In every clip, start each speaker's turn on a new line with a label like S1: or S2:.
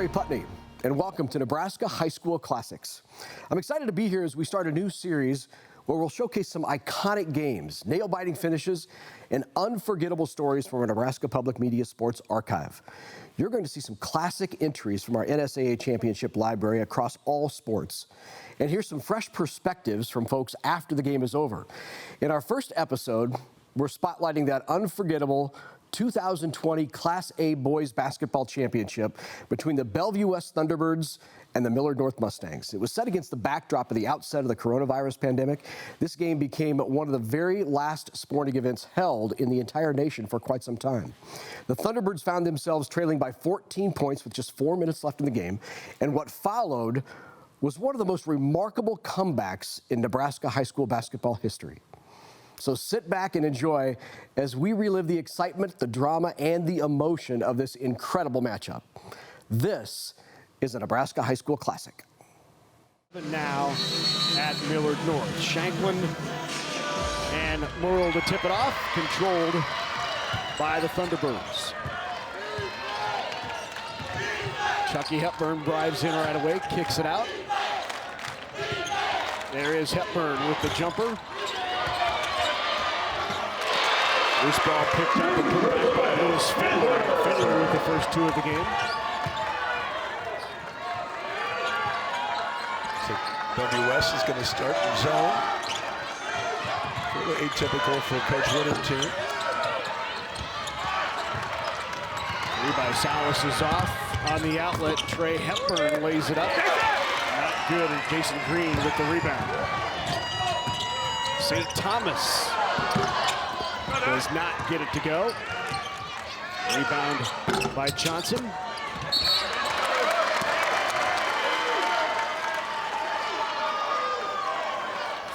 S1: Larry Putney, and welcome to Nebraska High School Classics. I'm excited to be here as we start a new series where we'll showcase some iconic games, nail-biting finishes, and unforgettable stories from our Nebraska Public Media Sports Archive. You're going to see some classic entries from our NSAA Championship library across all sports, and hear some fresh perspectives from folks after the game is over. In our first episode, we're spotlighting that unforgettable 2020 Class A Boys Basketball Championship between the Bellevue West Thunderbirds and the Millard North Mustangs. It was set against the backdrop of the outset of the coronavirus pandemic. This game became one of the very last sporting events held in the entire nation for quite some time. The Thunderbirds found themselves trailing by 14 points with just 4 minutes left in the game, and what followed was one of the most remarkable comebacks in Nebraska high school basketball history. So sit back and enjoy as we relive the excitement, the drama, and the emotion of this incredible matchup. This is a Nebraska High School Classic.
S2: Now at Millard North. Shanklin and Murrell to tip it off, controlled by the Thunderbirds. Chucky Hepburn drives in right away, kicks it out. There is Hepburn with the jumper. Loose ball picked up and put back by Lewis Fiddler. Fiddler with the first two of the game.
S3: So Bellevue West is going to start in zone. A little atypical for Coach Woodard's team.
S2: Three by Salas is off on the outlet. Trey Hepburn lays it up. Not good, and Jason Green with the rebound. St. Thomas does not get it to go. Rebound by Johnson.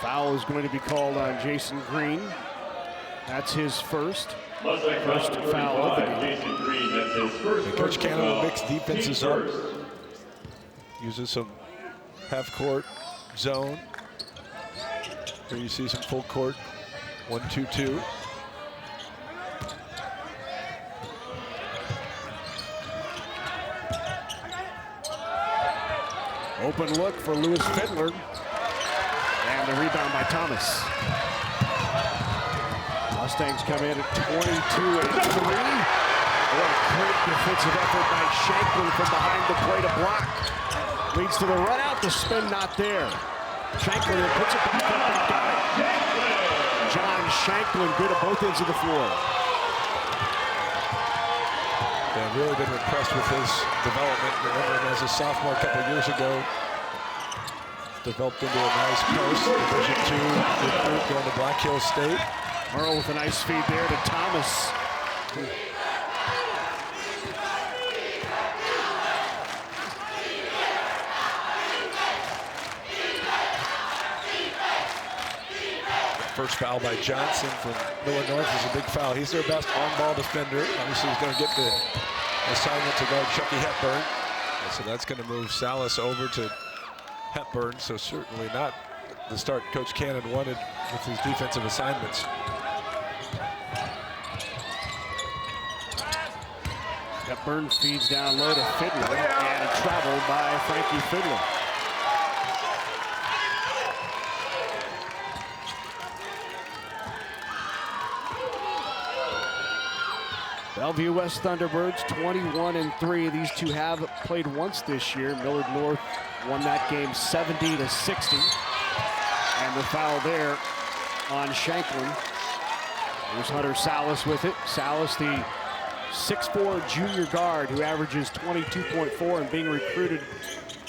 S2: Foul is going to be called on Jason Green. That's his first foul of the game.
S3: Coach Cannon will mix defenses up. Uses some half-court zone. Here you see some full court 1-2-2.
S2: Open look for Lewis Fiddler. And the rebound by Thomas. Mustangs come in at 22 and 3. What a great defensive effort by Shanklin from behind the play to block. Leads to the run out, the spin not there. Shanklin puts it back up and got it. John Shanklin good at both ends of the floor.
S3: Yeah, really been impressed with his development. Remember him as a sophomore a couple years ago. Developed into a nice post. Division II recruit going to Black Hills State.
S2: Murrell with a nice feed there to Thomas.
S3: First foul by Johnson from Millard North is a big foul. He's their best on-ball defender. Obviously, he's going to get the assignment to guard Chucky Hepburn. And so that's going to move Salas over to Hepburn. So certainly not the start Coach Cannon wanted with his defensive assignments.
S2: Hepburn feeds down low to Fiddler, and a travel by Frankie Fiddler. Bellevue West Thunderbirds 21 and 3. These two have played once this year. Millard North won that game 70-60. And the foul there on Shanklin. There's Hunter Salas with it. Salas, the 6'4" junior guard who averages 22.4 and being recruited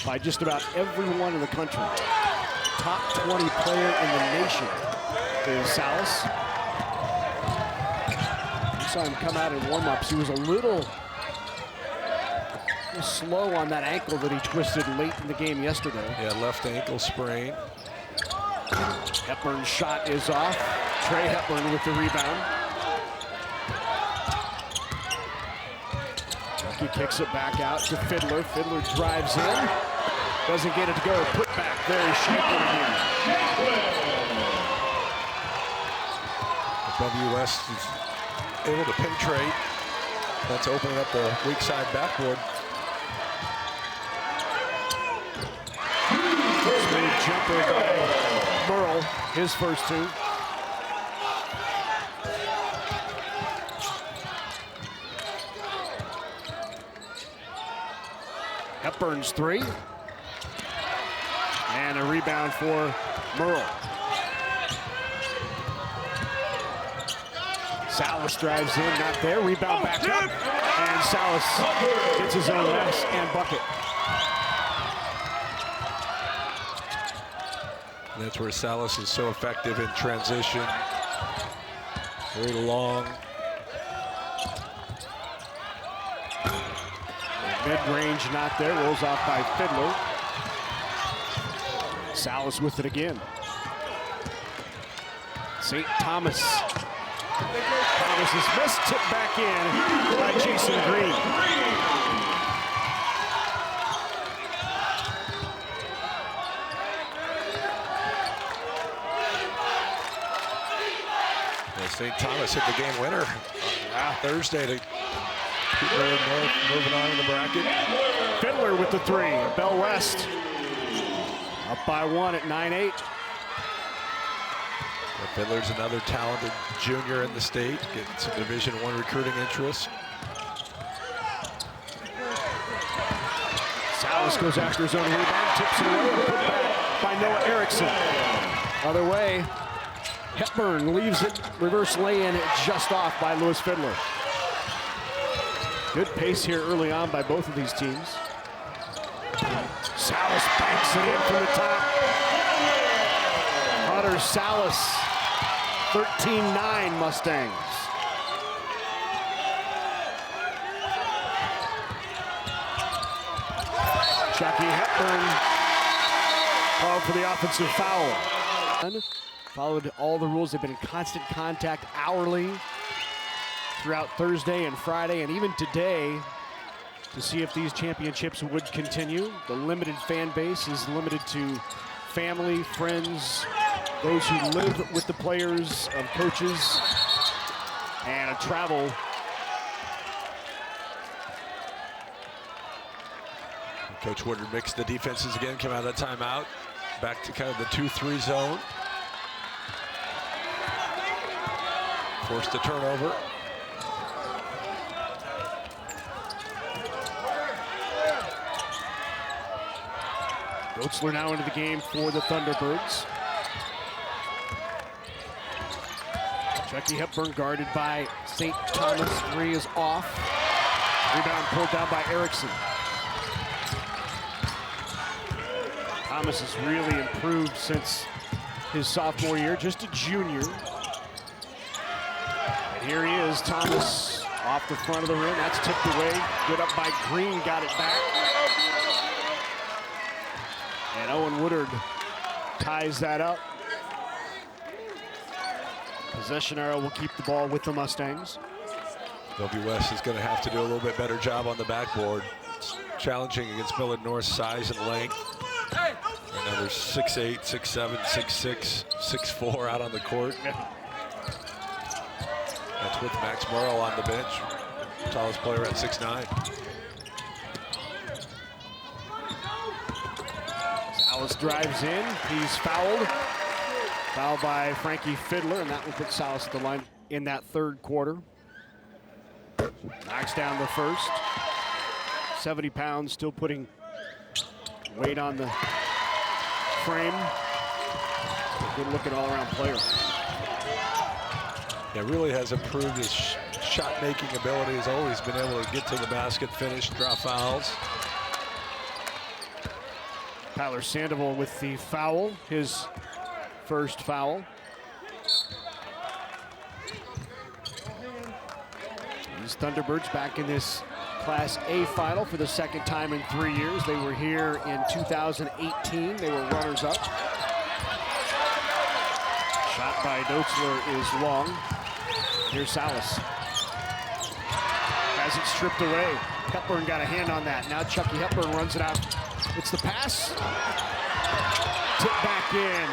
S2: by just about everyone in the country. Top 20 player in the nation is Salas. Saw him come out in warm-ups. He was a little slow on that ankle that he twisted late in the game yesterday.
S3: Yeah, left ankle sprain.
S2: Hepburn's shot is off. Trey Hepburn with the rebound. He kicks it back out to Fiddler. Fiddler drives in. Doesn't get it to go. Put back there is Shanklin again.
S3: Bellevue West is able to penetrate. That's opening up the weak side backboard.
S2: jumper by Merle, his first two. Hepburn's three. And a rebound for Merle. Salas drives in, not there. Rebound back up. And Salas gets his own mess and bucket.
S3: And that's where Salas is so effective in transition. Very long.
S2: Mid-range not there, rolls off by Fiddler. Salas with it again. St. Thomas. Thomas is missed, tipped back in by Jason Green.
S3: Well, St. Thomas hit the game winner Thursday to keep Millard North moving on in the bracket.
S2: Fiddler with the three. Bell West up by one at 9-8.
S3: Fiddler's another talented junior in the state, getting some Division I recruiting interest.
S2: Salas goes after his own rebound, tips it away, and put back by Noah Erickson. Other way, Hepburn leaves it, reverse lay-in, just off by Lewis Fiddler. Good pace here early on by both of these teams. Salas banks it in from the top. Hunter Salas, 13-9 Mustangs. Chucky Hepburn called for the offensive foul. Followed all the rules. They've been in constant contact hourly throughout Thursday and Friday and even today to see if these championships would continue. The limited fan base is limited to family, friends, those who live with the players, of coaches, and a travel.
S3: Coach Woodard mixed the defenses again, came out of that timeout, back to kind of the 2-3 zone. Forced a turnover.
S2: Goetzler now into the game for the Thunderbirds. Chucky Hepburn guarded by St. Thomas. Three is off. Rebound pulled down by Erickson. Thomas has really improved since his sophomore year, just a junior. And here he is, Thomas off the front of the rim. That's tipped away. Good up by Green, got it back. And Owen Woodard ties that up. Possession arrow will keep the ball with the Mustangs.
S3: W West is going to have to do a little bit better job on the backboard. It's challenging against Millard North's size and length. Right now there's 6'8", 6'7", 6'6", 6'4" out on the court. That's with Max Merle on the bench, tallest player at 6'9".
S2: Salas drives in, he's fouled. Fouled by Frankie Fiddler, and that will put Salas at the line in that third quarter. Knocks down the first. 70 pounds, still putting weight on the frame. Good looking all-around player.
S3: Yeah, really has improved his shot-making ability. He's always been able to get to the basket, finish, draw fouls.
S2: Tyler Sandoval with the foul, his first foul. These Thunderbirds back in this Class A final for the second time in 3 years. They were here in 2018. They were runners-up. Shot by Doetzler is long. Here's Salas. Has it stripped away. Hepburn got a hand on that. Now Chucky Hepburn runs it out. It's the pass. Tip back in.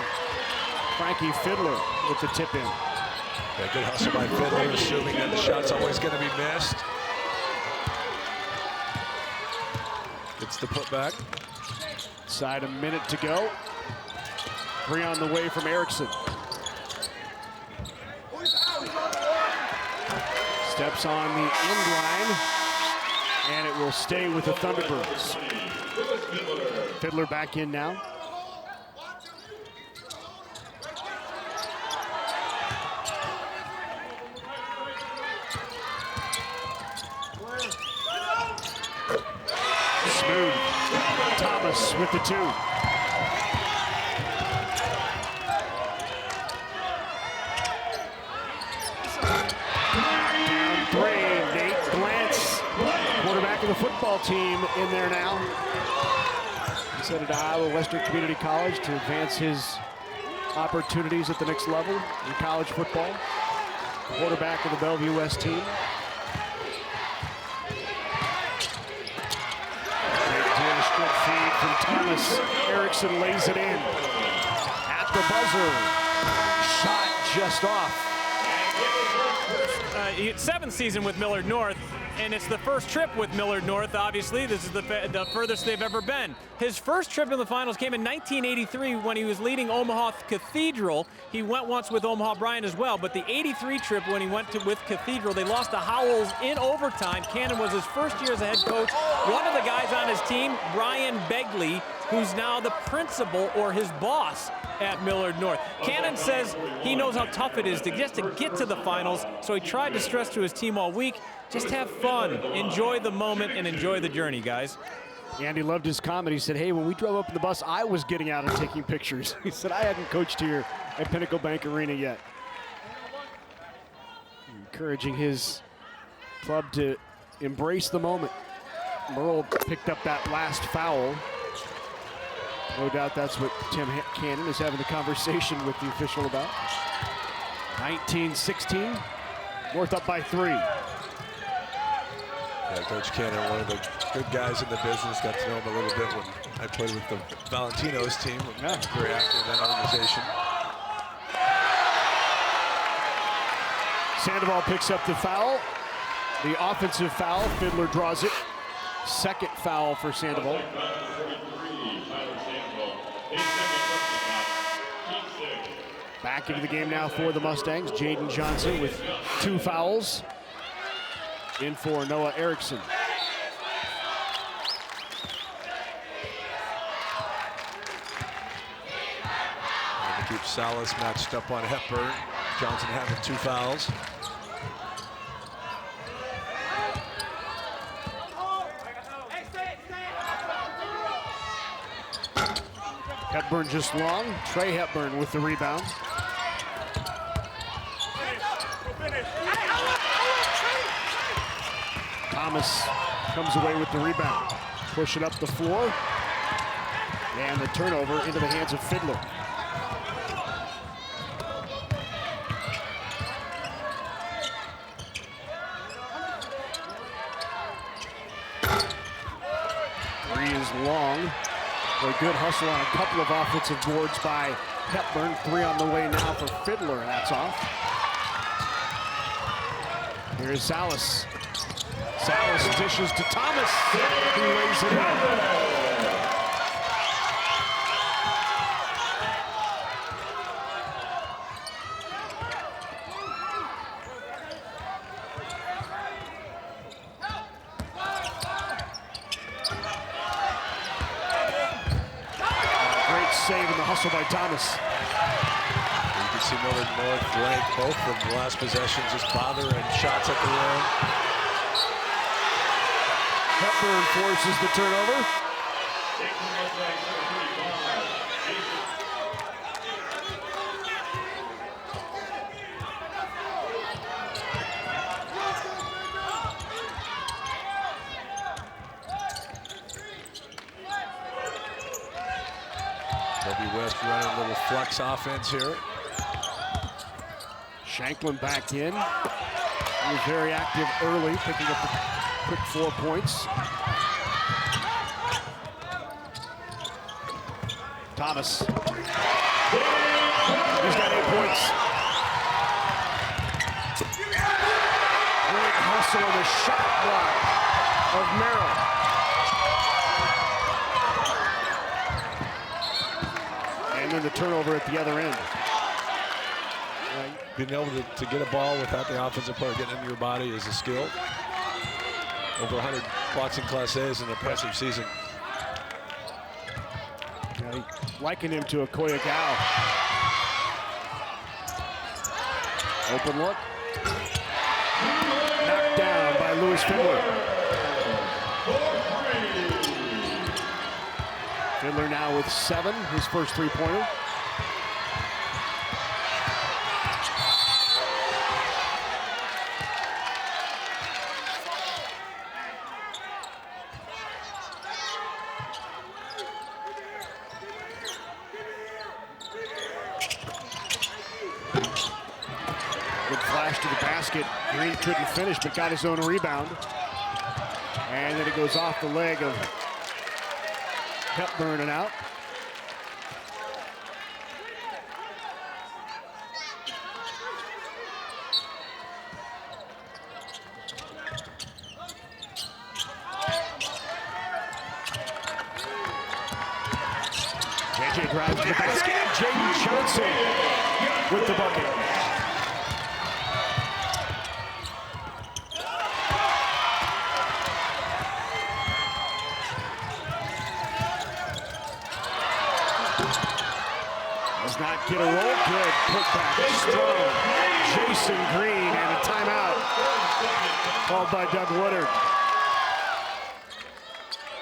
S2: Frankie Fiddler with the tip in.
S3: Yeah, good hustle by Fiddler, assuming that the shot's always going to be missed. Gets the putback.
S2: Inside a minute to go. 3 on the way from Erickson. Steps on the end line, and it will stay with the Thunderbirds. Fiddler back in now. Smooth. Thomas with the 2. Down 3. Nate Glantz, quarterback of the football team, in there now. He's headed to Iowa Western Community College to advance his opportunities at the next level in college football. Quarterback of the Bellevue West team. Good feed from Thomas. Erickson lays it in. At the buzzer. Shot just off.
S4: 7th season with Millard North, and it's the first trip with Millard North. Obviously, this is the furthest they've ever been. His first trip in the finals came in 1983 when he was leading Omaha Cathedral. He went once with Omaha Bryan as well, but the 83 trip when he went with Cathedral, they lost to Howells in overtime. Cannon was his first year as a head coach. One of the guys on his team, Brian Begley, who's now the principal or his boss at Millard North. Cannon says he knows how tough it is to get to the finals, so he tried to stress to his team all week, just have fun, enjoy the moment, and enjoy the journey, guys.
S2: Andy loved his comment. He said, hey, when we drove up in the bus, I was getting out and taking pictures. He said, I hadn't coached here at Pinnacle Bank Arena yet. Encouraging his club to embrace the moment. Merle picked up that last foul. No doubt that's what Tim Cannon is having the conversation with the official about. 19-16, North up by 3.
S3: Yeah, Coach Cannon, one of the good guys in the business. Got to know him a little bit when I played with the Valentinos team.
S2: Yeah.
S3: Very active in that organization.
S2: Sandoval picks up the foul. The offensive foul, Fiddler draws it. Second foul for Sandoval. Back into the game now for the Mustangs. Jaden Johnson with 2 fouls. In for Noah Erickson.
S3: And to keep Salas matched up on Hepburn. Johnson having 2 fouls.
S2: Hepburn just long. Trey Hepburn with the rebound. Thomas comes away with the rebound. Push it up the floor. And the turnover into the hands of Fiddler. Three is long. A good hustle on a couple of offensive boards by Hepburn. 3 on the way now for Fiddler. That's off. Here's Salas. Salas dishes to Thomas, who lays it in. Great save in the hustle by Thomas.
S3: You can see Millard North blank both of the last possessions, just bothering shots at the rim.
S2: Hepburn forces the turnover.
S3: W West running a little flex offense here.
S2: Shanklin back in. He was very active early, picking up the quick 4 points. Thomas. He's got 8 points. Great hustle on the shot block of Merrill. And then the turnover at the other end.
S3: Being able to get a ball without the offensive player getting into your body is a skill. Over 100 blocks in Class A is an impressive season.
S2: Liken him to a Koyagawa. Open look. Knocked down by Lewis Fiddler. Fiddler now with 7, his first three-pointer. Good flash to the basket. Green couldn't finish, but got his own rebound. And then it goes off the leg of Hepburn and out. JJ drives to the basket. Jaden Johnson with the bucket. Does not get a roll. Good putback. Strong. Jason Green and a timeout called by Doug Woodard.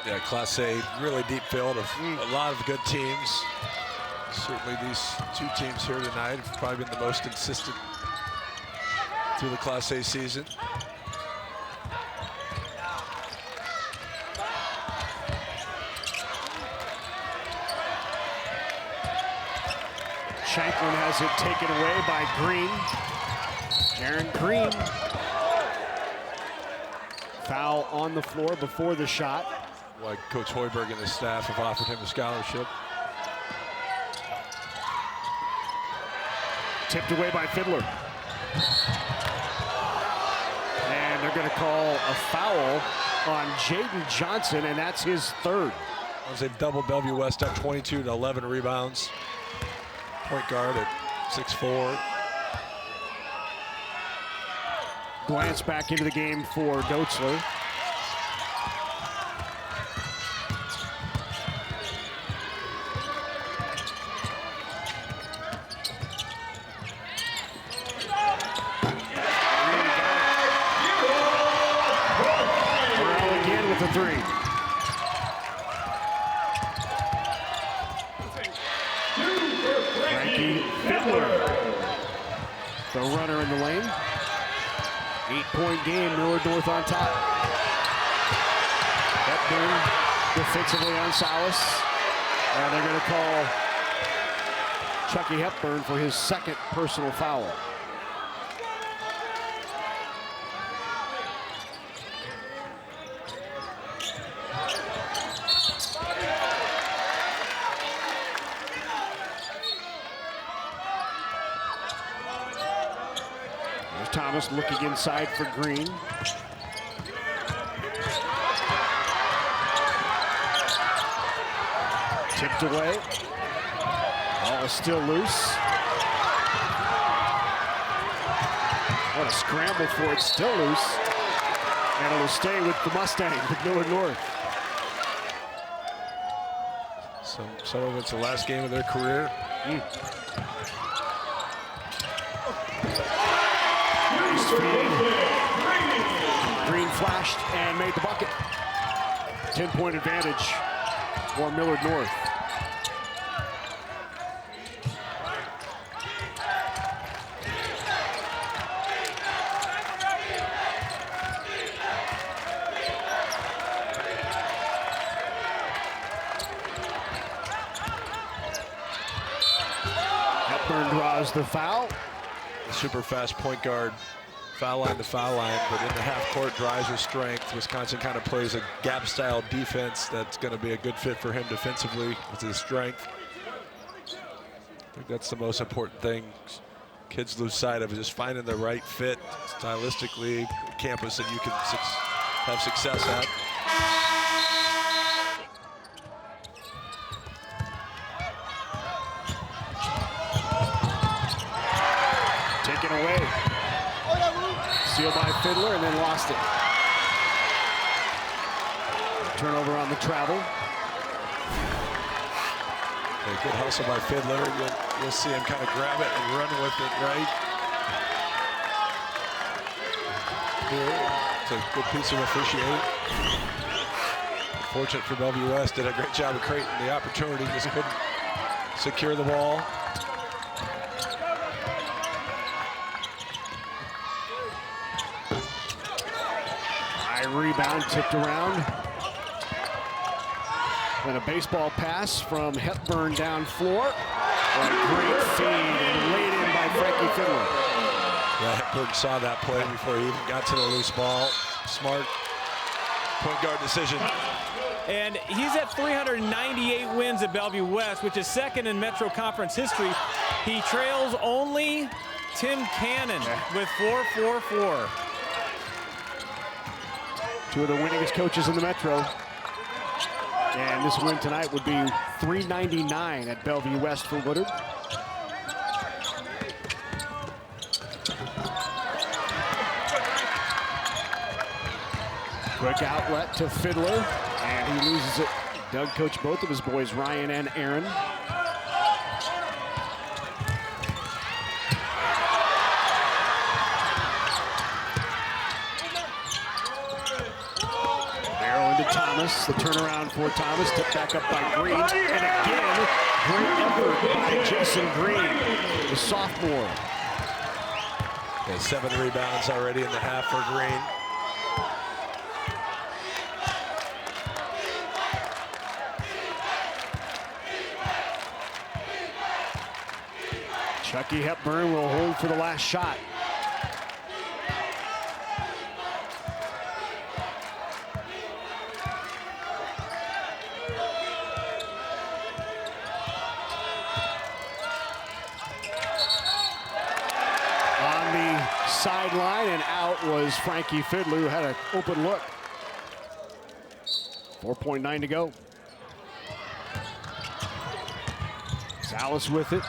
S3: Yeah, Class A, really deep field of a lot of good teams. Certainly these two teams here tonight have probably been the most consistent through the Class A season.
S2: Shanklin has it taken away by Green. Aaron Green. Foul on the floor before the shot.
S3: Like Coach Hoiberg and his staff have offered him a scholarship.
S2: Tipped away by Fiddler. And they're going to call a foul on Jaden Johnson, and that's his third.
S3: As they've doubled Bellevue West up 22 to 11 rebounds. Point guard at 6'4".
S2: Glance back into the game for Doetzler. Burrell again with the three. Frankie Fiddler, the runner in the lane. 8-point game, Millard North on top. Hepburn defensively on Salas. And they're going to call Chucky Hepburn for his second personal foul. Thomas looking inside for Green. Tipped away. Ball is still loose. What a scramble for it, still loose. And it'll stay with the Mustangs, with Millard North.
S3: Some of it's the last game of their career.
S2: Green flashed and made the bucket. 10-point advantage for Millard North. Hepburn draws the foul.
S3: The super fast point guard. Foul line to foul line, but in the half court drives with strength. Wisconsin kind of plays a gap style defense that's going to be a good fit for him defensively with his strength. I think that's the most important thing kids lose sight of, is just finding the right fit stylistically, campus that you can have success at.
S2: taken away. Sealed by Fiddler and then lost it. Turnover on the travel.
S3: A good hustle by Fiddler. You'll see him kind of grab it and run with it right here. It's a good piece of officiating. Fortunate for Bellevue West, did a great job of creating the opportunity, just couldn't secure the ball.
S2: High rebound, tipped around. Then a baseball pass from Hepburn down floor. And a great feed and laid in by Frankie Fiddler.
S3: Yeah, Hepburn saw that play before he even got to the loose ball. Smart point guard decision.
S4: And he's at 398 wins at Bellevue West, which is second in Metro Conference history. He trails only Tim Cannon with 444.
S2: Two of the winningest coaches in the Metro. And this win tonight would be 399 at Bellevue West for Woodard. Quick outlet to Fiddler, and he loses it. Doug coached both of his boys, Ryan and Aaron. Into Thomas, the turnaround for Thomas, tipped back up by Green, and again, great effort by Jason Green, the sophomore.
S3: Yeah, 7 rebounds already in the half for Green.
S2: Chucky Hepburn will hold for the last shot. Sideline and out was Frankie Fiddler, who had an open look. 4.9 to go. Salas with it.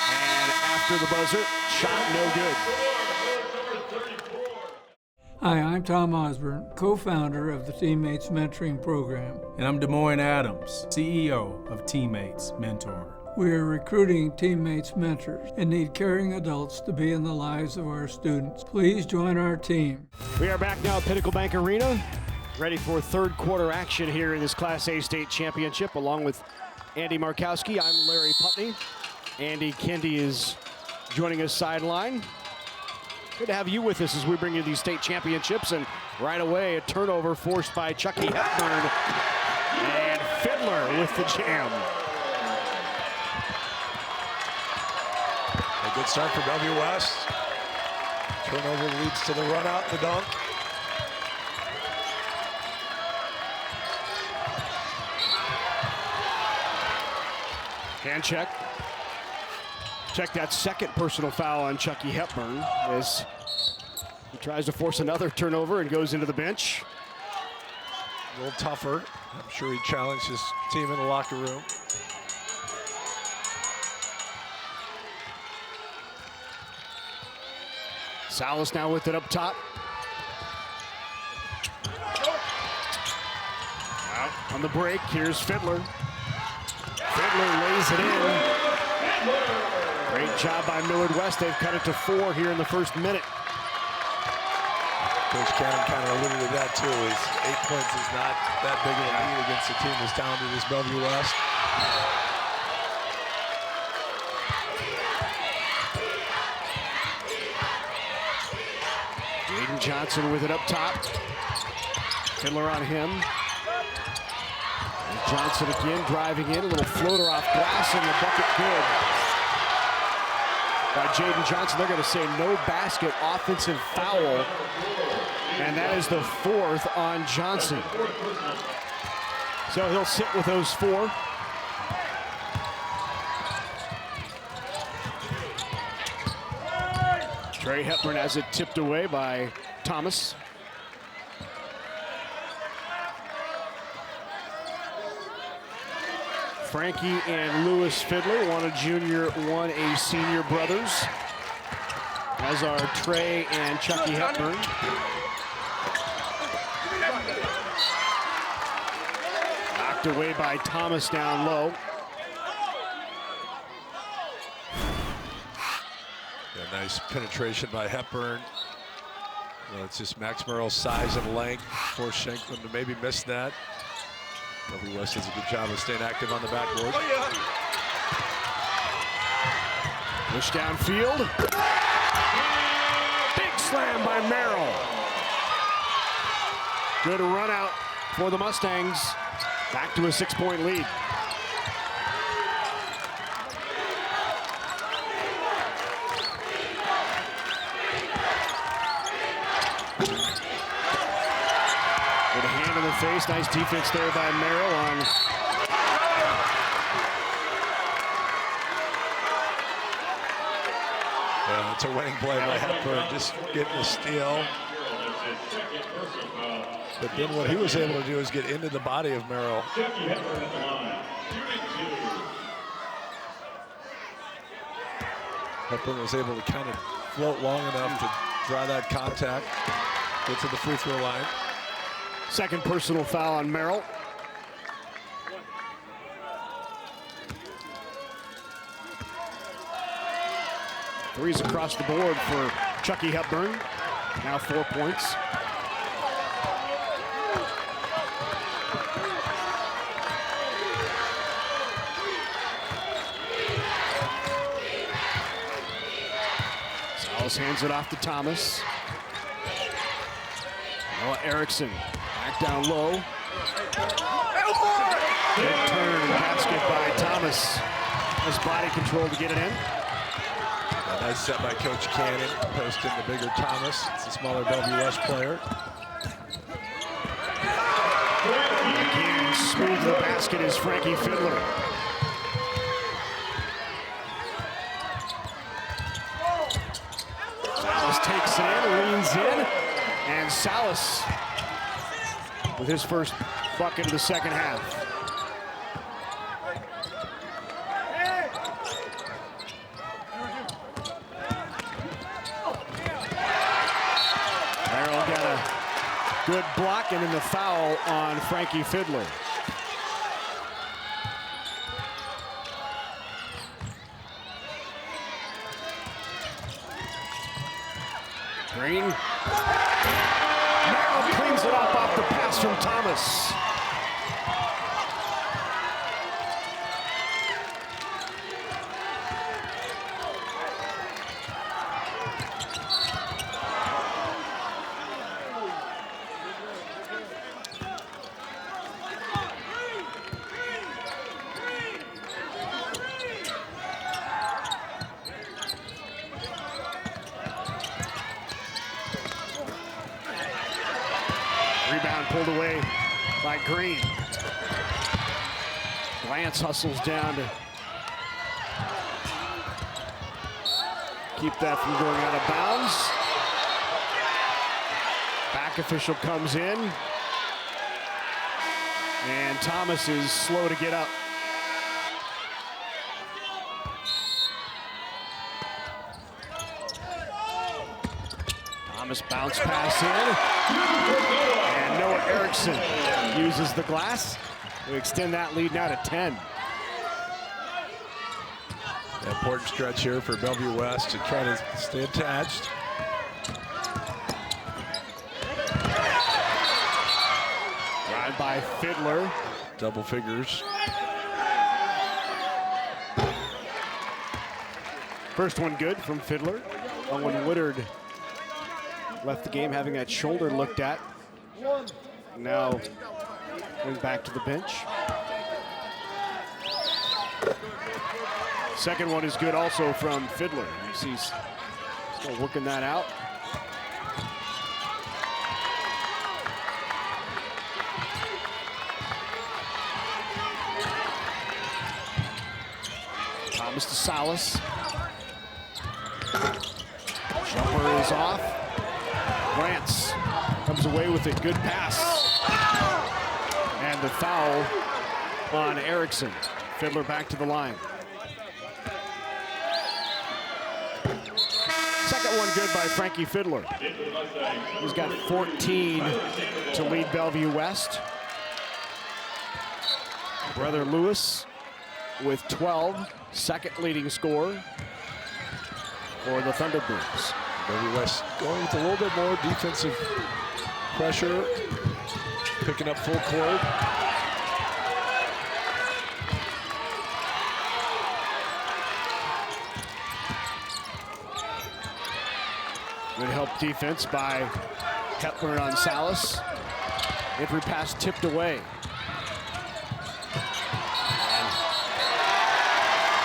S2: And after the buzzer, shot no good.
S5: Hi, I'm Tom Osborne, co-founder of the Teammates Mentoring Program.
S6: And I'm Des Moines Adams, CEO of Teammates Mentor.
S5: We are recruiting Teammates mentors and need caring adults to be in the lives of our students. Please join our team.
S2: We are back now at Pinnacle Bank Arena, ready for third quarter action here in this Class A state championship. Along with Andy Markowski, I'm Larry Putney. Andy Kendi is joining us sideline. Good to have you with us as we bring you these state championships. And right away, a turnover forced by Chucky Hepburn. And Fiddler with the jam.
S3: A good start for Bellevue West. Turnover leads to the run out, the dunk.
S2: Hand check. Check that second personal foul on Chucky Hepburn as he tries to force another turnover and goes into the bench.
S3: A little tougher. I'm sure he challenged his team in the locker room.
S2: Salas now with it up top. Out on the break, here's Fiddler. Fiddler lays it in. Great job by Millard West. They've cut it to 4 here in the first minute.
S3: Coach Cannon kind of alluded to that too. 8 points is not that big of a lead against a team as talented as Bellevue West.
S2: Jaden Johnson with it up top. Fiddler on him. And Johnson again driving in. A little floater off glass and the bucket good. By Jaden Johnson, they're going to say no basket, offensive foul. And that is the 4th on Johnson. So he'll sit with those 4. Trey Hepburn has it tipped away by Thomas. Frankie and Lewis Fiddler, one a junior, one a senior brothers. As are Trey and Chucky Hepburn. Knocked away by Thomas down low.
S3: Yeah, nice penetration by Hepburn. Well, it's just Max Merrill's size and length. Forced Shankland to maybe miss that. W West does a good job of staying active on the backboard.
S2: Push downfield. Big slam by Merrill. Good run out for the Mustangs. Back to a 6-point lead. With a hand in the face, nice defense there by Merrill on.
S3: Yeah, it's a winning play by Hepburn, just getting the steal. But then what he was able to do is get into the body of Merrill. Hepburn was able to kind of float long enough to draw that contact, get to the free throw line.
S2: Second personal foul on Merrill. Threes across the board for Chucky Hepburn. Now 4 points. Salas hands it off to Thomas. Noah Erickson back down low. Good turn, basket by Thomas. Has body control to get it in.
S3: A nice set by Coach Cannon, posting the bigger Thomas. It's a smaller Bellevue West player.
S2: Again, smooth the basket is Frankie Fiddler. Salas takes it in, leans in, and Salas with his first bucket of the second half. Merrill got a good block and then the foul on Frankie Fiddler. Green. Merrill cleans it up off the pass from Thomas. Rebound pulled away by Green. Lance hustles down to keep that from going out of bounds. Back official comes in. And Thomas is slow to get up. Thomas bounce pass in. And Noah Erickson uses the glass to extend that lead now to 10.
S3: An important stretch here for Bellevue West to try to stay attached.
S2: Drive by Fiddler.
S3: Double figures.
S2: First one good from Fiddler. Owen Woodard left the game having that shoulder looked at. Now going back to the bench. Second one is good also from Fiddler. He's still working that out. Thomas to Salas. Jumper is off. Grants comes away with a good pass. And the foul on Erickson. Fiddler back to the line. Second one good by Frankie Fiddler. He's got 14 to lead Bellevue West. Brother Lewis with 12, second leading scorer for the Thunderbirds.
S3: Bellevue West going with a little bit more defensive pressure, picking up full court.
S2: Good help defense by Hepburn on Salas. Every pass tipped away.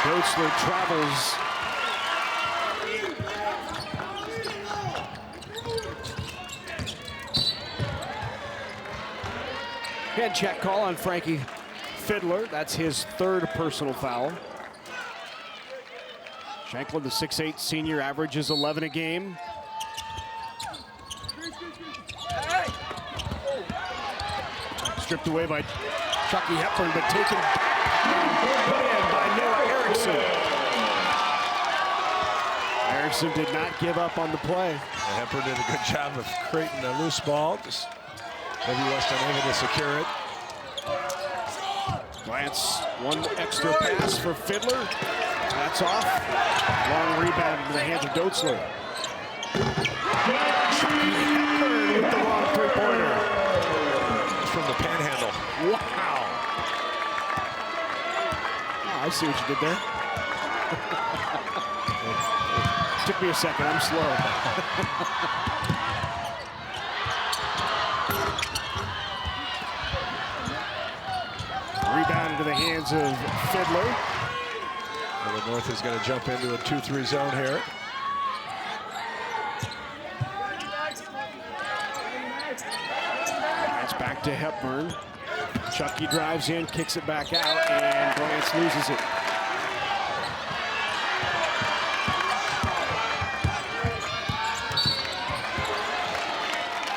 S2: Dotzler travels. Hand check call on Frankie Fiddler. That's his third personal foul. Shanklin, the 6'8" senior, averages 11 a game. Stripped away by Chucky Hepburn, but taken in by Noah Erickson. Erickson did not give up on the play.
S3: Hepburn did a good job of creating a loose ball. Just Bellevue West unable to secure it.
S2: Glance, one extra pass for Fiddler. That's off. Long rebound into the hands of Dotzler. Chucky Hepburn with the long three-pointer.
S3: From the panhandle.
S2: Wow. Oh, I see what you did there. Took me a second, I'm slow. Rebound into the hands of Fiddler.
S3: The North is going to jump into a 2-3 zone here.
S2: It's back to Hepburn. Chucky drives in, kicks it back out, and Glance loses it.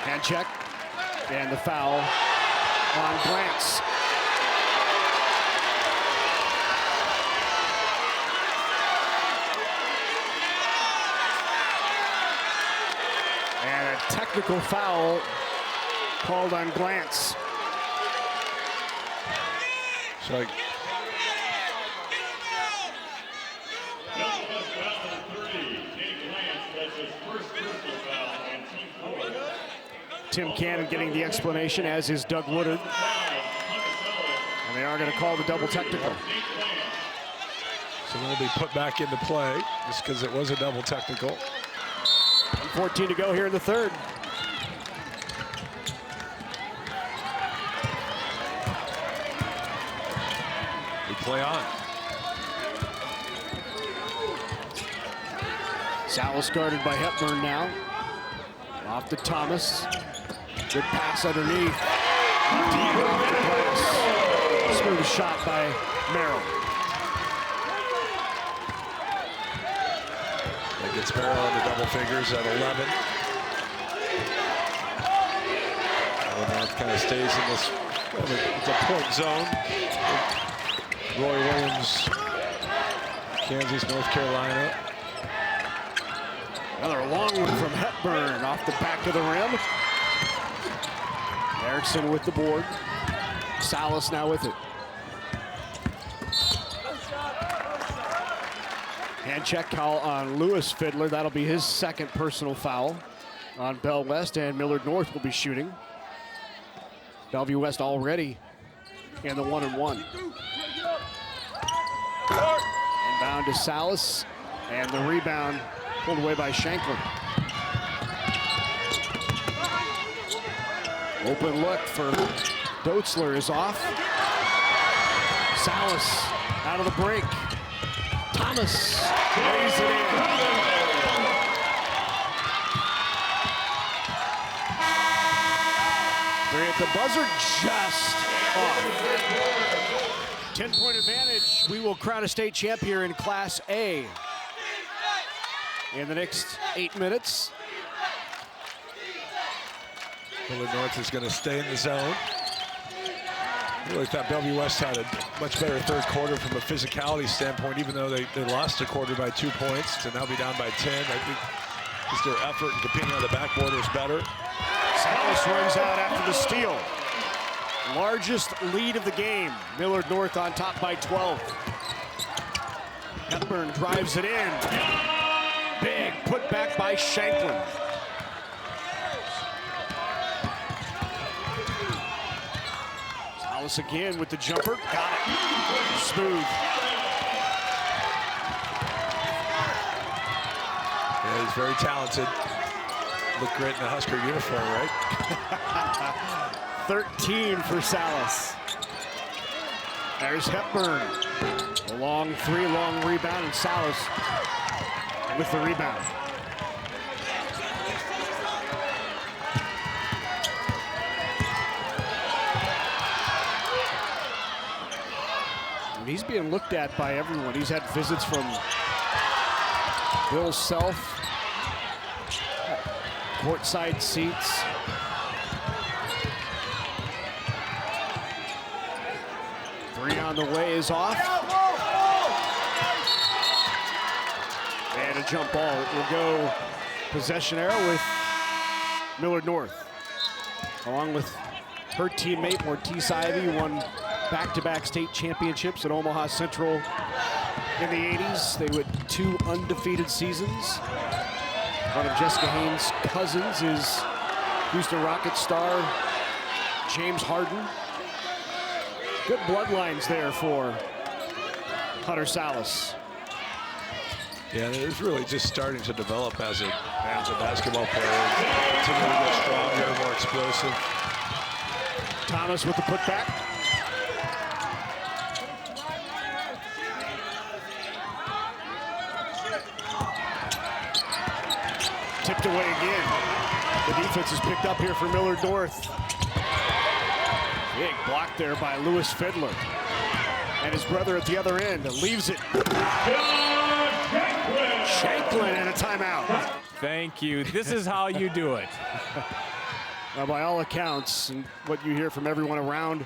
S2: Hand check, and the foul on Glance. And a technical foul called on Glance.
S3: So
S2: Tim Cannon getting the explanation, as is Doug Woodard. And they are going to call the double technical.
S3: So it'll be put back into play just because it was a double technical.
S2: 14 to go here in the third.
S3: We play on.
S2: Salas guarded by Hepburn now. Off to Thomas. Good pass underneath. Deep off the glass. Smooth shot by Merrill.
S3: That gets Merrill into double figures at 11. North kind of stays in this, it's a point zone. Roy Williams, Kansas, North Carolina.
S2: Another long one from Hepburn off the back of the rim. Erickson with the board. Salas now with it. Hand check call on Lewis Fiddler. That'll be his second personal foul on Bell West, and Millard North will be shooting. Bellevue West already in the 1-and-1. Inbound to Salas, and the rebound pulled away by Shanklin. Open look for Dotzler is off. Salas out of the break. Thomas lays it in. Three at the buzzer, just off. 10-point advantage. We will crown a state champ here in Class A in the next 8 minutes.
S3: Millard North is going to stay in the zone. really thought Bellevue West had a much better third quarter from a physicality standpoint, even though they lost a quarter by 2 points to now be down by 10. I think just their effort and competing on the backboard was better.
S2: Salas runs out after the steal. Largest lead of the game. Millard North on top by 12. Hepburn drives it in. Big put back by Shanklin. Salas again with the jumper. Got it. Smooth.
S3: Yeah, he's very talented. Look great in the Husker uniform, right?
S2: 13 for Salas. There's Hepburn. A long three, long rebound, and Salas with the rebound. And he's being looked at by everyone. He's had visits from Bill Self, courtside seats. Three on the way is off. And a jump ball. It will go possession arrow with Millard North. Along with her teammate, Mortiz Ivy, who won back-to-back state championships at Omaha Central in the 80s. They went 2 undefeated seasons. One of Jessica Haynes' cousins is Houston Rockets star James Harden. Good bloodlines there for Hunter Salas.
S3: Yeah, it's really just starting to develop as a basketball player. Continue to get stronger, more explosive.
S2: Thomas with the putback. Tipped away again. The defense is picked up here for Millard North. Big block there by Lewis Fiddler. And his brother at the other end leaves it. Shanklin and a timeout.
S4: Thank you. This is how you do it.
S2: Now, by all accounts, and what you hear from everyone around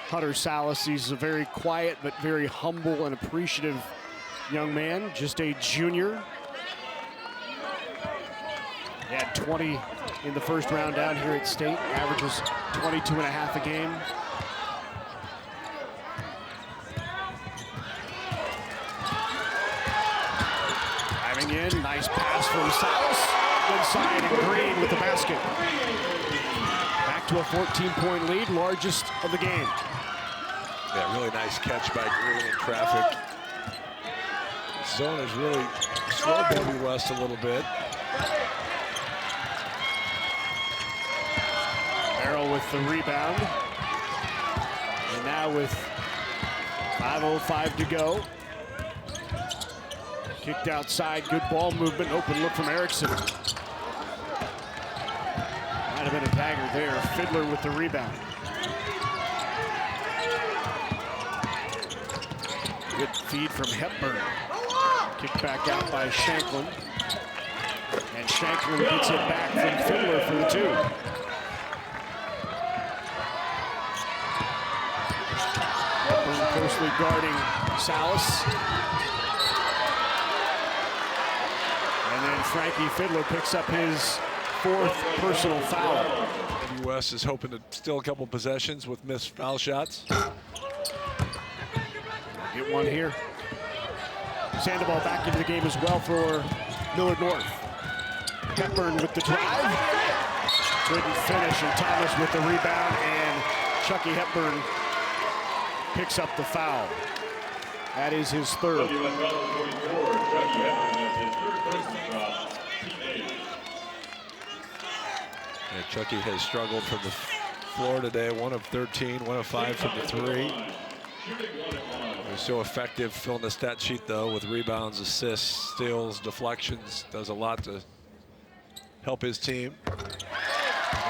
S2: Hunter Salas, he's a very quiet but very humble and appreciative young man, just a junior. He had 20 in the first round down here at State, averages 22 and a half a game. Driving in, nice pass from Salas. Inside and Green with the basket. Back to a 14-point lead, largest of the game.
S3: Yeah, really nice catch by Green in traffic. Zone has really slowed Bellevue West a little bit.
S2: Merrill with the rebound. And now with 5:05 to go. Kicked outside, good ball movement, open look from Erickson. Might have been a dagger there. Fiddler with the rebound. Good feed from Hepburn. Kicked back out by Shanklin. And Shanklin gets it back from Fiddler for the 2. Hepburn closely guarding Salas. And then Frankie Fiddler picks up his 4th personal foul.
S3: Bellevue West is hoping to steal a couple possessions with missed foul shots.
S2: Get one here. Sandoval back into the game as well for Millard North. Hepburn with the drive. Couldn't finish, and Thomas with the rebound, and Chucky Hepburn picks up the foul. That is his 3rd.
S3: Yeah, Chucky has struggled from the floor today. 1 of 13, 1 of 5 from the 3. He's so effective filling the stat sheet though with rebounds, assists, steals, deflections. Does a lot to help his team.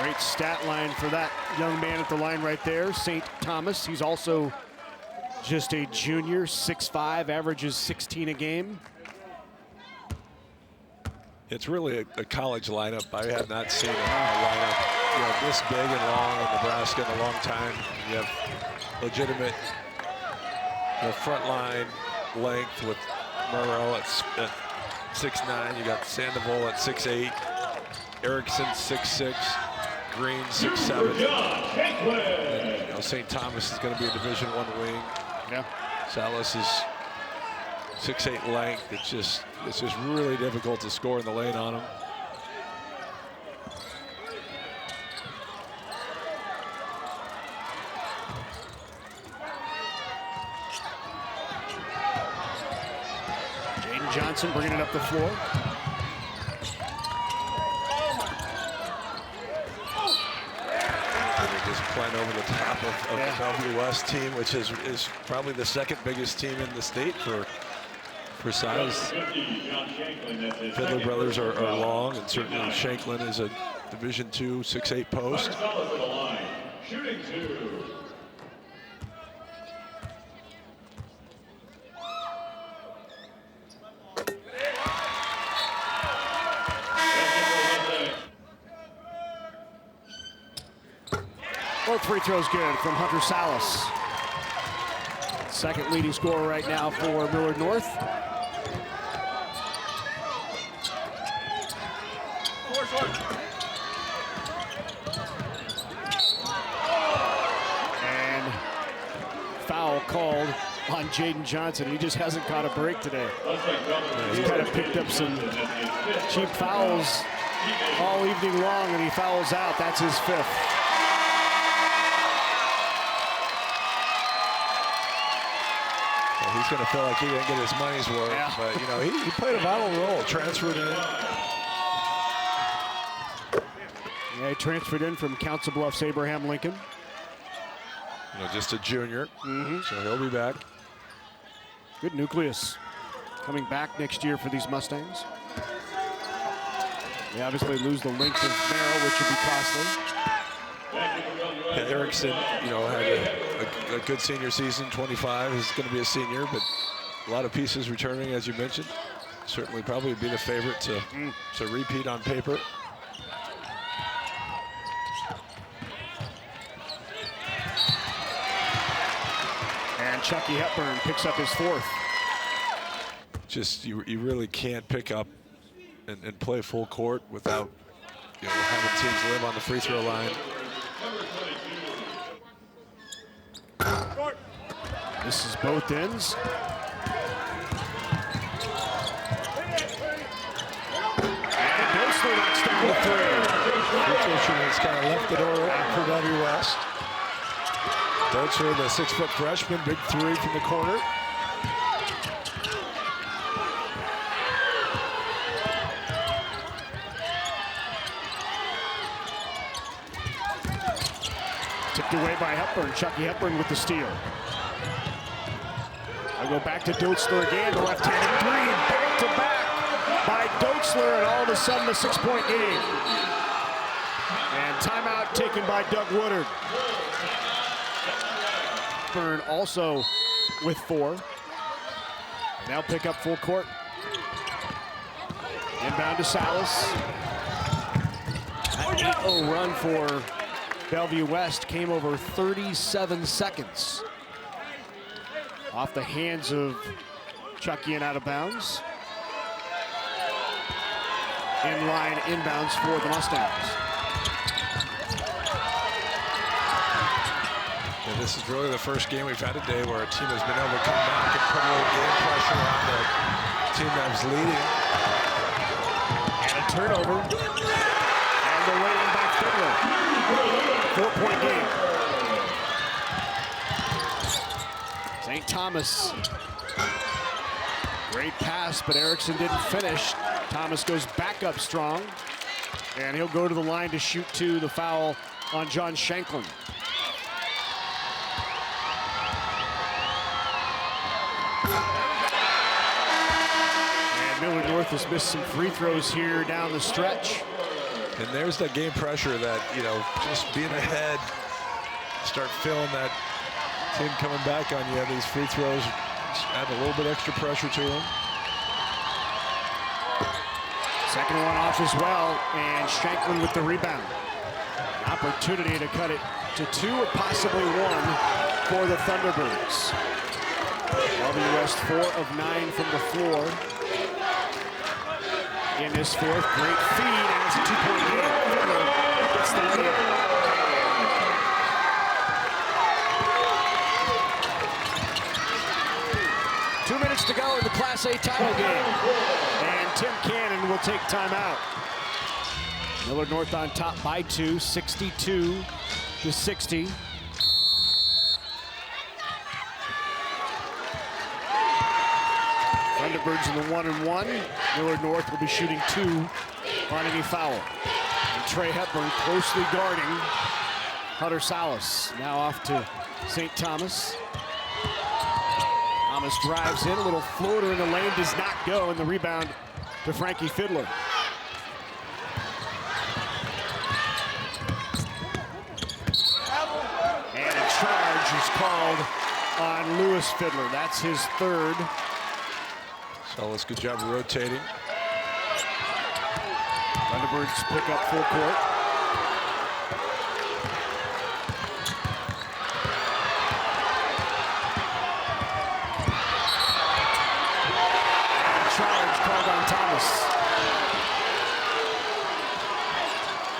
S2: Great stat line for that young man at the line right there, St. Thomas. He's also just a junior, 6'5", averages 16 a game.
S3: It's really a college lineup. I have not seen a lineup this big and long in Nebraska in a long time. You have legitimate front line length with Murrow at 6'9". You got Sandoval at 6'8". Erickson 6'6". Green 6'7". And, St. Thomas is going to be a Division I wing.
S2: Yeah.
S3: Salas is 6'8" length. It's just really difficult to score in the lane on him.
S2: Jaden Johnson bringing it up the floor.
S3: They're just playing over the top of the Bellevue West team, which is probably the second biggest team in the state for size. Fiddler brothers are long, and certainly Shanklin is a Division II 6'8" post.
S2: Both free throws good from Hunter Salas. Second leading scorer right now for Millard North. And foul called on Jaden Johnson. He just hasn't caught a break today. He's kind of picked up some cheap fouls all evening long, and he fouls out. That's his fifth.
S3: He's going to feel like he didn't get his money's worth, but he played a vital role, transferred in.
S2: Yeah, he transferred in from Council Bluffs Abraham Lincoln.
S3: Just a junior, so he'll be back.
S2: Good nucleus coming back next year for these Mustangs. They obviously lose the length of Merrill, which would be costly.
S3: And Erickson, had a good senior season. 25 is going to be a senior, but a lot of pieces returning, as you mentioned. Certainly, probably be the favorite to repeat on paper.
S2: And Chucky Hepburn picks up his fourth.
S3: Just you really can't pick up and play full court without having teams live on the free throw line.
S2: This is both ends. And Dorsler knocks down the three.
S3: Fisher has kind of left the door open for W West. Dorsler, the 6-foot freshman, big three from the corner.
S2: Tipped away by Hepburn. Chucky Hepburn with the steal. I go back to Dotzler again. The left-handed three, back-to-back by Dotzler, and all of a sudden a 6-point game. And timeout taken by Doug Woodard. Hepburn also with 4. Now pick up full court. Inbound to Salas. An 8-0 run for Bellevue West came over 37 seconds. Off the hands of Chucky and out of bounds. In-line inbounds for the Mustangs.
S3: And this is really the first game we've had today where a team has been able to come back and put a little game pressure on the team that was leading.
S2: And a turnover. And the lay-in by Fiddler. 4-point game. St. Thomas. Great pass, but Erickson didn't finish. Thomas goes back up strong. And he'll go to the line to shoot 2, the foul on John Shanklin. And Millard North has missed some free throws here down the stretch.
S3: And there's that game pressure that, just being ahead, start feeling that team coming back on you. These free throws add a little bit extra pressure to them.
S2: Second one off as well, and Shanklin with the rebound. Opportunity to cut it to 2 or possibly 1 for the Thunderbirds. Bellevue West 4 of 9 from the floor in this fourth. Great feed, and it's a 2-point game. Fiddler gets the lead. 2 minutes to go in the Class A title game. And Tim Cannon will take timeout. Millard North on top by 2, 62-60. Thunderbirds in the 1-1. Millard North will be shooting 2 on any foul. And Trey Hepburn closely guarding Hunter Salas. Now off to St. Thomas. Thomas drives in, a little floater in the lane, does not go, and the rebound to Frankie Fiddler. And a charge is called on Lewis Fiddler. That's his 3rd.
S3: Salas, good job of rotating.
S2: Thunderbirds pick up full court. And a charge called on Thomas.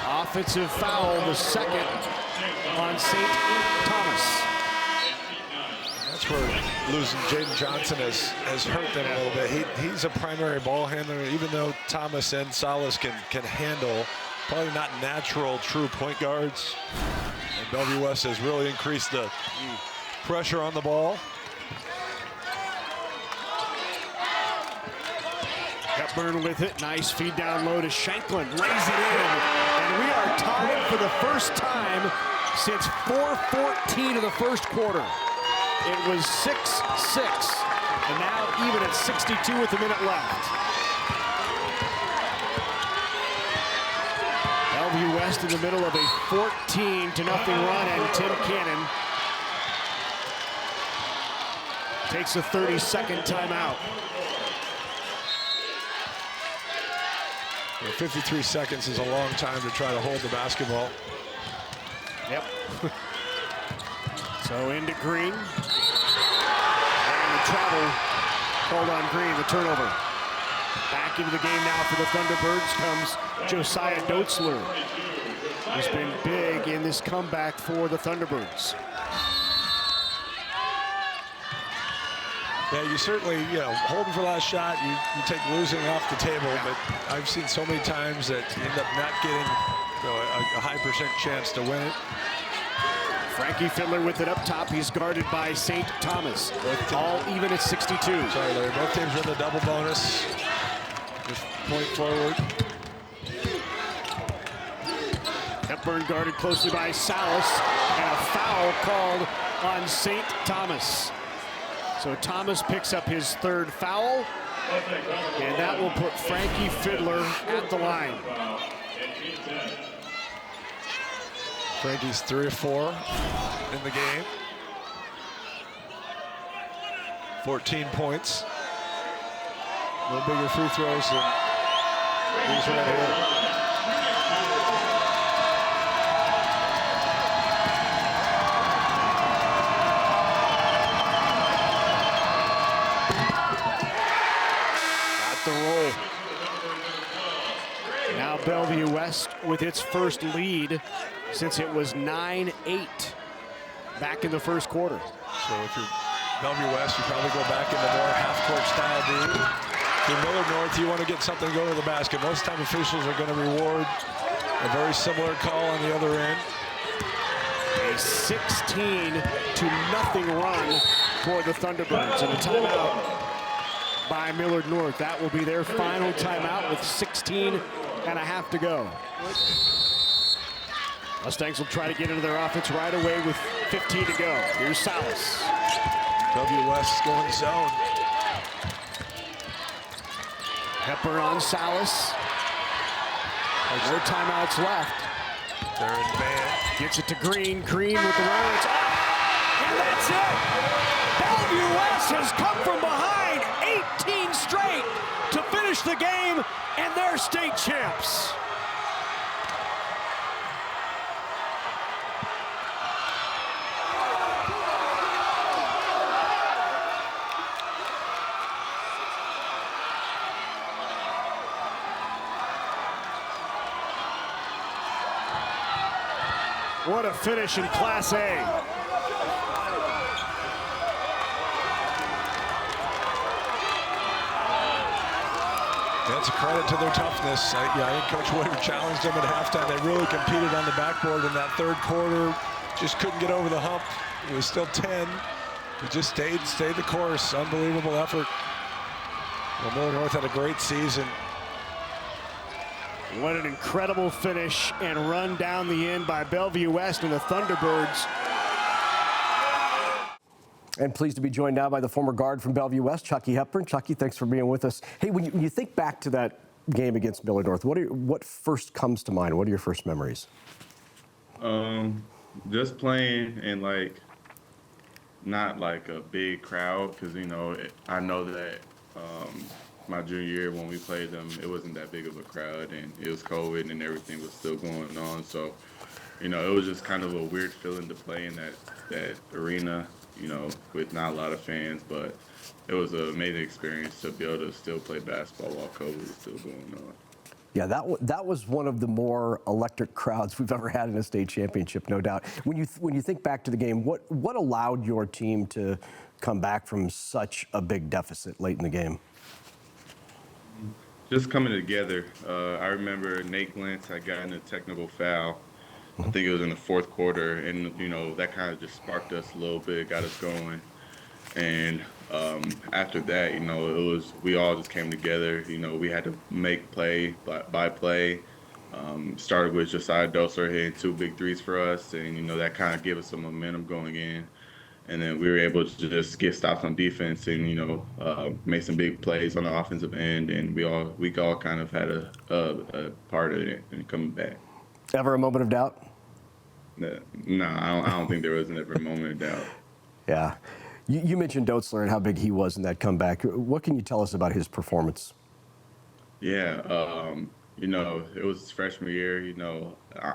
S2: Offensive foul, the 2nd on St. Thomas.
S3: That's where losing Jaden Johnson has hurt them a little bit. He's a primary ball handler, even though Thomas and Salas can handle, probably not natural true point guards. And Bellevue West has really increased the pressure on the ball.
S2: Hepburn with it, nice feed down low to Shanklin, lays it in. And we are tied for the first time since 4:14 of the first quarter. It was 6-6, and now even at 62 with a minute left. Bellevue West in the middle of a 14-0 run, and Tim Cannon takes a 30-second timeout.
S3: 53 seconds is a long time to try to hold the basketball.
S2: Yep. So into Green. And the travel called on Green, the turnover. Back into the game now for the Thunderbirds comes Josiah Dotzler, who's been big in this comeback for the Thunderbirds.
S3: Yeah, you certainly, holding for last shot, you take losing off the table, but I've seen so many times that you end up not getting a high percent chance to win it.
S2: Frankie Fiddler with it up top. He's guarded by St. Thomas. All even at 62.
S3: Sorry, Larry. Both teams are in the double bonus. Just point forward.
S2: Hepburn guarded closely by Salas, and a foul called on St. Thomas. So Thomas picks up his 3rd foul, and that will put Frankie Fiddler at the line.
S3: Frankie's 3 of 4 in the game. 14 points. No bigger free throws than these right here.
S2: Got the roll. Now Bellevue West with its first lead since it was 9-8 back in the first quarter.
S3: So if you're Bellevue West, you probably go back into more half-court style D. If you're Millard North, you want to get something going to the basket. Most time officials are going to reward a very similar call on the other end.
S2: A 16-0 run for the Thunderbirds, and a timeout by Millard North. That will be their final timeout with 16.5 to go. Mustangs will try to get into their offense right away with 15 to go. Here's Salas.
S3: Bellevue West going zone.
S2: Hepburn on Salas. There's no timeouts left.
S3: They're in man.
S2: Gets it to Green. Green with the runner. It's up. And that's it. Bellevue West has come from behind 18 straight to finish the game, and they're state champs. What a finish in Class A.
S3: That's a credit to their toughness. I think Coach Woodard challenged them at halftime. They really competed on the backboard in that third quarter. Just couldn't get over the hump. It was still 10. He just stayed the course. Unbelievable effort. Well, Millard North had a great season.
S2: What an incredible finish and run down the end by Bellevue West and the Thunderbirds.
S1: And pleased to be joined now by the former guard from Bellevue West, Chucky Hepburn. Chucky, thanks for being with us. Hey, when you think back to that game against Millard North, what first comes to mind? What are your first memories?
S7: Just playing in not like a big crowd, because I know that my junior year when we played them, it wasn't that big of a crowd, and it was COVID and everything was still going on. So, it was just kind of a weird feeling to play in that arena, with not a lot of fans, but it was an amazing experience to be able to still play basketball while COVID was still going on.
S1: Yeah, that was one of the more electric crowds we've ever had in a state championship, no doubt. When you think back to the game, what allowed your team to come back from such a big deficit late in the game?
S7: Just coming together. I remember Nate Glantz had gotten a technical foul. I think it was in the fourth quarter, and that kind of just sparked us a little bit, got us going. And after that, we all just came together. We had to make play by play. Started with Josiah Dosler hitting 2 big threes for us, and that kind of gave us some momentum going in. And then we were able to just get stops on defense and make some big plays on the offensive end, and we all kind of had a part of it in coming back.
S1: Ever a moment of doubt?
S7: No, I don't think there was ever a moment of doubt.
S1: Yeah. You mentioned Dotzler and how big he was in that comeback. What can you tell us about his performance?
S7: Yeah, it was his freshman year.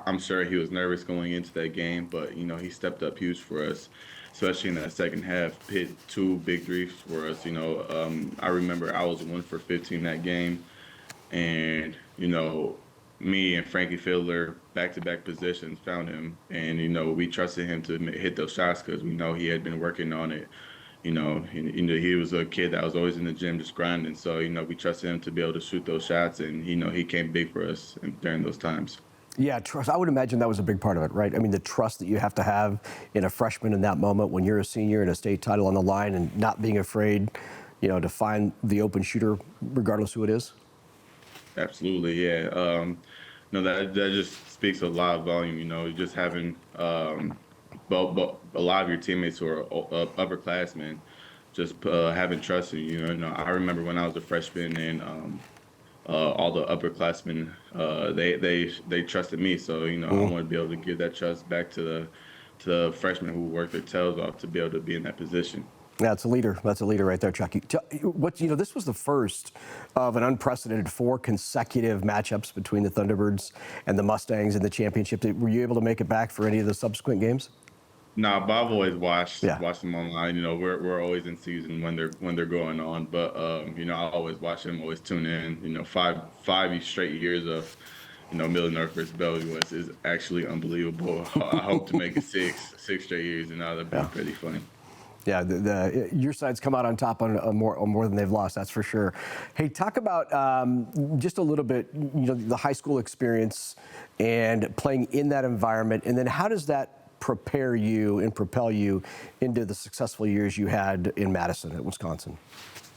S7: I'm sure he was nervous going into that game, but, he stepped up huge for us, especially in that second half, hit 2 big threes for us. I remember I was 1 for 15 that game, and, me and Frankie Fiddler, back-to-back positions, found him. And, we trusted him to hit those shots because we know he had been working on it. He was a kid that was always in the gym just grinding. So, we trusted him to be able to shoot those shots. And, he came big for us during those times.
S1: Yeah, trust. I would imagine that was a big part of it, right? I mean, the trust that you have to have in a freshman in that moment when you're a senior and a state title on the line and not being afraid, to find the open shooter regardless who it is.
S7: Absolutely, yeah. That just speaks a lot of volume. Just having a lot of your teammates who are upperclassmen, just having trust in you. I remember when I was a freshman and all the upperclassmen, they trusted me. So I want to be able to give that trust back to the freshmen who worked their tails off to be able to be in that position.
S1: That's a leader. That's a leader right there, Chucky. This was the first of an unprecedented 4 consecutive matchups between the Thunderbirds and the Mustangs in the championship. Were you able to make it back for any of the subsequent games?
S7: No, but I've always watched them online. We're always in season when they're going on, but I always watch them, always tune in. 5 straight years of Millard North versus Bellevue West is actually unbelievable. I hope to make it 6 straight years, and that'd be pretty funny.
S1: Yeah, your side's come out on top on more than they've lost, that's for sure. Hey, talk about just a little bit, the high school experience and playing in that environment, and then how does that prepare you and propel you into the successful years you had in Madison at Wisconsin?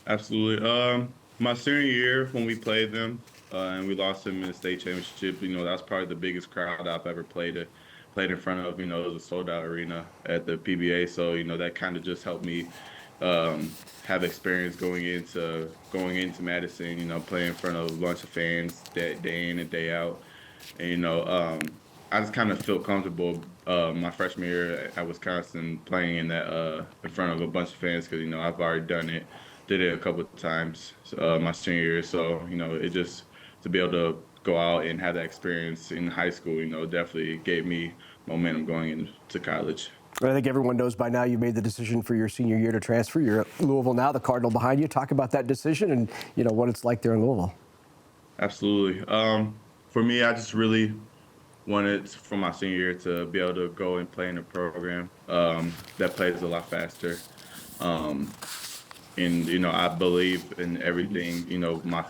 S7: Absolutely. My senior year when we played them and we lost them in the state championship, that's probably the biggest crowd I've ever played in front of. It was a sold-out arena at the PBA, so that kind of just helped me have experience going into Madison. Playing in front of a bunch of fans day in and day out, and I just kind of felt comfortable my freshman year at Wisconsin playing in front of a bunch of fans because I've already did it a couple of times my senior year, so it just to be able to go out and have that experience in high school, definitely gave me momentum going into college.
S1: I think everyone knows by now you made the decision for your senior year to transfer. You're at Louisville now, the Cardinal behind you. Talk about that decision and what it's like there in Louisville.
S7: Absolutely. For me, I just really wanted for my senior year to be able to go and play in a program that plays a lot faster. And I believe in everything. My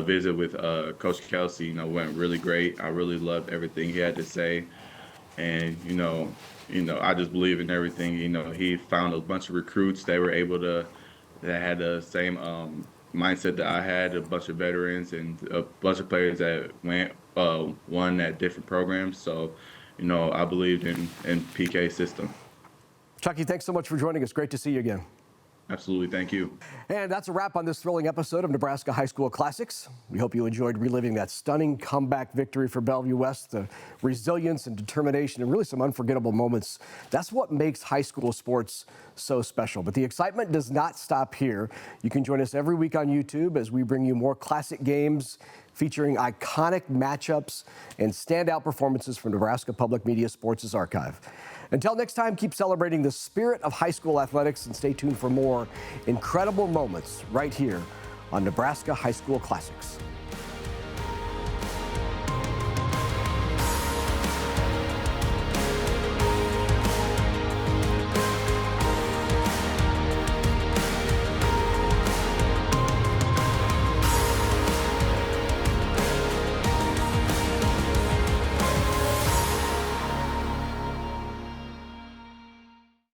S7: visit with Coach Kelsey, went really great. I really loved everything he had to say, and I just believe in everything. He found a bunch of recruits that had the same mindset that I had. A bunch of veterans and a bunch of players that won at different programs. So, I believed in PK's system.
S1: Chucky, thanks so much for joining us. Great to see you again.
S7: Absolutely. Thank you.
S1: And that's a wrap on this thrilling episode of Nebraska High School Classics. We hope you enjoyed reliving that stunning comeback victory for Bellevue West, the resilience and determination, and really some unforgettable moments. That's what makes high school sports so special. But the excitement does not stop here. You can join us every week on YouTube as we bring you more classic games featuring iconic matchups and standout performances from Nebraska Public Media Sports' archive. Until next time, keep celebrating the spirit of high school athletics and stay tuned for more incredible moments right here on Nebraska High School Classics.